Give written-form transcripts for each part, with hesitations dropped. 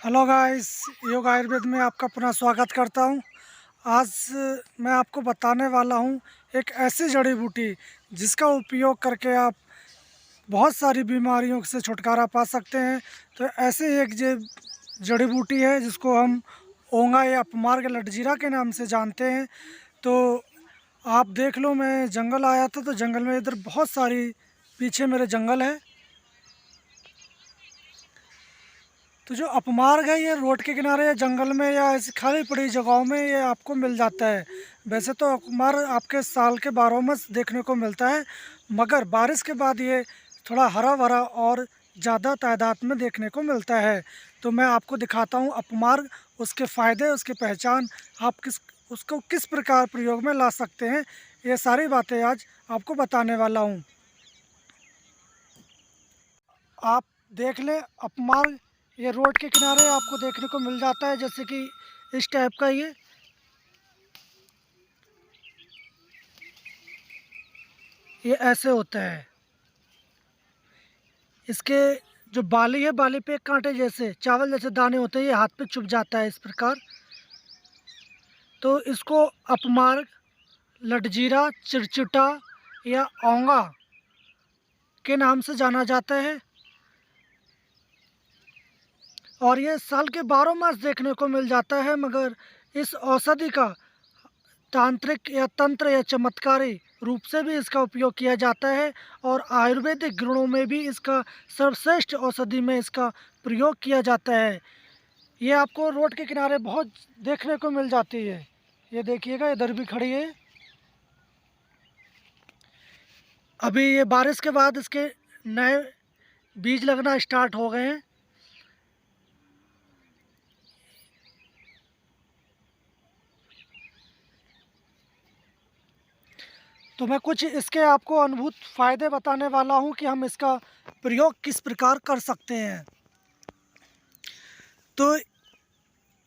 Hello guys, योग आयुर्वेद में आपका पुनः स्वागत करता हूं। आज मैं आपको बताने वाला हूं एक ऐसी जड़ी बूटी जिसका उपयोग करके आप बहुत सारी बीमारियों से छुटकारा पा सकते हैं। तो ऐसे एक जड़ी बूटी है जिसको हम ओंगा या अपमार्ग लटजीरा के नाम से जानते हैं। तो आप देख लो, मैं जंगल आया था तो जंगल में इधर बहुत सारी, पीछे मेरे जंगल है। तो जो अपमार्ग है ये रोड के किनारे या जंगल में या ऐसी खाली पड़ी जगहों में ये आपको मिल जाता है। वैसे तो अपमार्ग आपके साल के 12 मास देखने को मिलता है, मगर बारिश के बाद ये थोड़ा हरा भरा और ज़्यादा तादाद में देखने को मिलता है। तो मैं आपको दिखाता हूँ अपमार्ग, उसके फ़ायदे, उसकी पहचान, आप उसको किस प्रकार प्रयोग में ला सकते हैं। ये सारी बातें आज आपको बताने वाला हूँ। आप देख लें अपमार्ग, ये रोड के किनारे आपको देखने को मिल जाता है, जैसे कि इस टाइप का ये ऐसे होता है। इसके जो बाली है, बाली पे कांटे जैसे चावल जैसे दाने होते हैं, ये हाथ पे चुभ जाता है इस प्रकार। तो इसको अपमार्ग, लटजीरा, चिरचिटा या औंगा के नाम से जाना जाता है। और ये साल के 12 मास देखने को मिल जाता है, मगर इस औषधि का तांत्रिक या तंत्र या चमत्कारी रूप से भी इसका उपयोग किया जाता है, और आयुर्वेदिक गुणों में भी इसका सर्वश्रेष्ठ औषधि में इसका प्रयोग किया जाता है। ये आपको रोड के किनारे बहुत देखने को मिल जाती है। ये देखिएगा, इधर भी खड़ी है। अभी ये बारिश के बाद इसके नए बीज लगना स्टार्ट हो गए हैं। तो मैं कुछ इसके आपको अनुभूत फ़ायदे बताने वाला हूँ कि हम इसका प्रयोग किस प्रकार कर सकते हैं। तो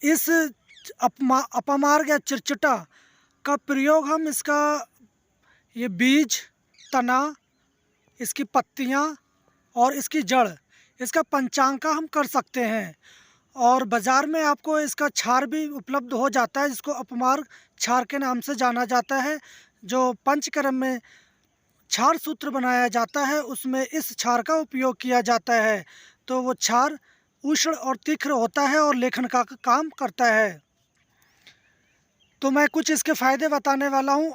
इस अपमार्ग या चिरचिटा का प्रयोग हम इसका ये बीज, तना, इसकी पत्तियाँ और इसकी जड़, इसका पंचांग का हम कर सकते हैं। और बाज़ार में आपको इसका क्षार भी उपलब्ध हो जाता है, जिसको अपमार्ग क्षार के नाम से जाना जाता है। जो पंचकर्म में क्षार सूत्र बनाया जाता है, उसमें इस क्षार का उपयोग किया जाता है। तो वो क्षार उष्ण और तीक्ष्ण होता है और लेखन का काम करता है। तो मैं कुछ इसके फ़ायदे बताने वाला हूँ।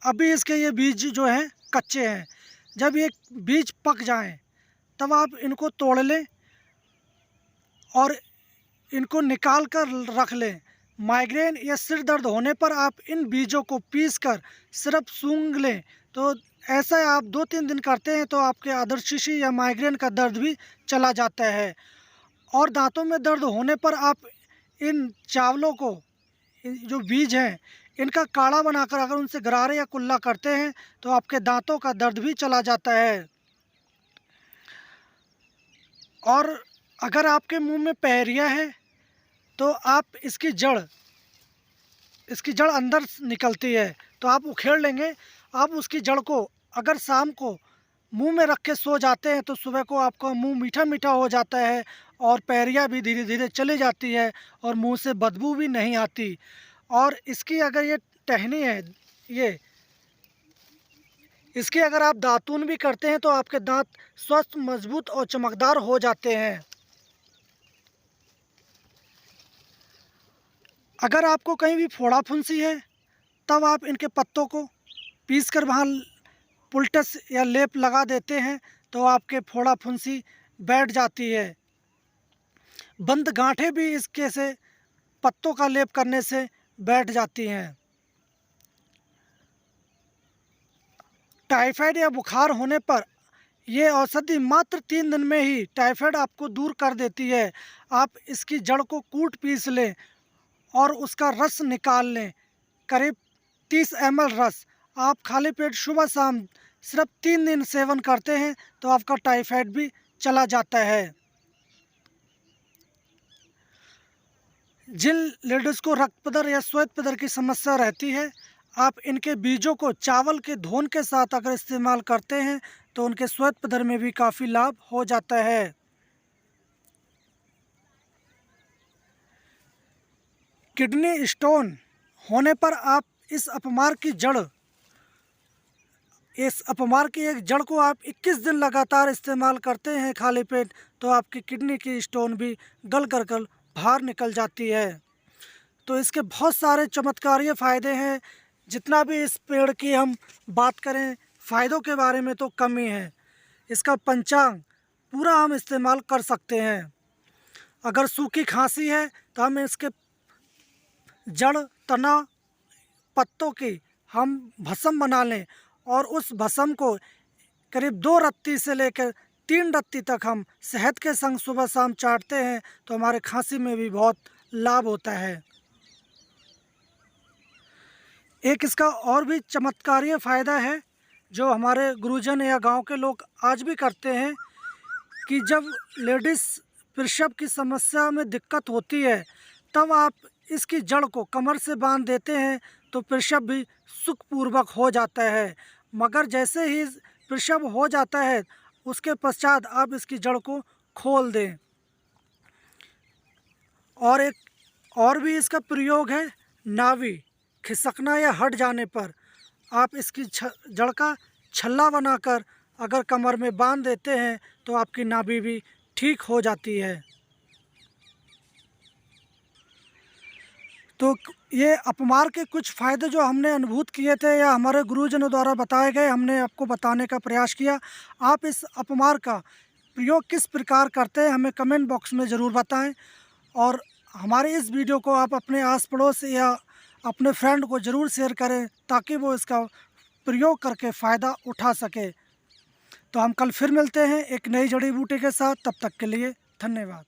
अभी इसके ये बीज जो हैं कच्चे हैं। जब ये बीज पक जाएं तब आप इनको तोड़ लें और इनको निकाल कर रख लें। माइग्रेन या सिर दर्द होने पर आप इन बीजों को पीसकर सिर्फ सूंघ लें। तो ऐसा आप 2-3 दिन करते हैं तो आपके अधरशिशी या माइग्रेन का दर्द भी चला जाता है। और दांतों में दर्द होने पर आप इन चावलों को, जो बीज हैं, इनका काढ़ा बनाकर अगर उनसे गरारे या कुल्ला करते हैं तो आपके दांतों का दर्द भी चला जाता है। और अगर आपके मुंह में पहरिया है तो आप इसकी जड़ अंदर निकलती है तो आप उखेड़ लेंगे। आप उसकी जड़ को अगर शाम को मुंह में रख के सो जाते हैं तो सुबह को आपका मुंह मीठा मीठा हो जाता है और पहरिया भी धीरे धीरे चली जाती है और मुंह से बदबू भी नहीं आती। और इसकी अगर ये टहनी है, ये इसके अगर आप दातून भी करते हैं तो आपके दांत स्वस्थ, मजबूत और चमकदार हो जाते हैं। अगर आपको कहीं भी फोड़ा फुंसी है तब आप इनके पत्तों को पीस कर वहाँ पुलटस या लेप लगा देते हैं तो आपके फोड़ा फुंसी बैठ जाती है। बंद गांठें भी इसके से पत्तों का लेप करने से बैठ जाती हैं। टाइफाइड या बुखार होने पर ये औषधि मात्र 3 दिन में ही टाइफाइड आपको दूर कर देती है। आप इसकी जड़ को कूट पीस लें और उसका रस निकाल लें, करीब 30 ml रस। आप खाली पेट सुबह शाम सिर्फ 3 दिन सेवन करते हैं तो आपका टाइफाइड भी चला जाता है। जिन लेडीज़ को रक्त पदर या श्वेत पदर की समस्या रहती है, आप इनके बीजों को चावल के धोन के साथ अगर इस्तेमाल करते हैं तो उनके श्वेत पदर में भी काफ़ी लाभ हो जाता है। किडनी स्टोन होने पर आप इस अपमार की एक जड़ को आप 21 दिन लगातार इस्तेमाल करते हैं खाली पेट, तो आपकी किडनी की स्टोन भी गल कर बाहर निकल जाती है। तो इसके बहुत सारे चमत्कारीय फ़ायदे हैं। जितना भी इस पेड़ की हम बात करें फ़ायदों के बारे में तो कम ही है। इसका पंचांग पूरा हम इस्तेमाल कर सकते हैं। अगर सूखी खांसी है तो हम इसके जड़, तना, पत्तों की हम भस्म बना लें और उस भस्म को करीब 2 रत्ती से लेकर 3 रत्ती तक हम शहद के संग सुबह शाम चाटते हैं तो हमारे खांसी में भी बहुत लाभ होता है। एक इसका और भी चमत्कारीय फ़ायदा है जो हमारे गुरुजन या गांव के लोग आज भी करते हैं कि जब लेडीज़ प्रसव की समस्या में दिक्कत होती है तब आप इसकी जड़ को कमर से बांध देते हैं तो प्रसव भी सुखपूर्वक हो जाता है। मगर जैसे ही प्रसव हो जाता है उसके पश्चात आप इसकी जड़ को खोल दें। और एक और भी इसका प्रयोग है, नाभि खिसकना या हट जाने पर आप इसकी जड़ का छल्ला बनाकर अगर कमर में बांध देते हैं तो आपकी नाभि भी ठीक हो जाती है। तो ये अपमार के कुछ फ़ायदे जो हमने अनुभूत किए थे या हमारे गुरुजनों द्वारा बताए गए, हमने आपको बताने का प्रयास किया। आप इस अपमार का प्रयोग किस प्रकार करते हैं हमें कमेंट बॉक्स में ज़रूर बताएं और हमारे इस वीडियो को आप अपने आस पड़ोस या अपने फ्रेंड को ज़रूर शेयर करें ताकि वो इसका प्रयोग करके फ़ायदा उठा सके। तो हम कल फिर मिलते हैं एक नई जड़ी बूटी के साथ। तब तक के लिए धन्यवाद।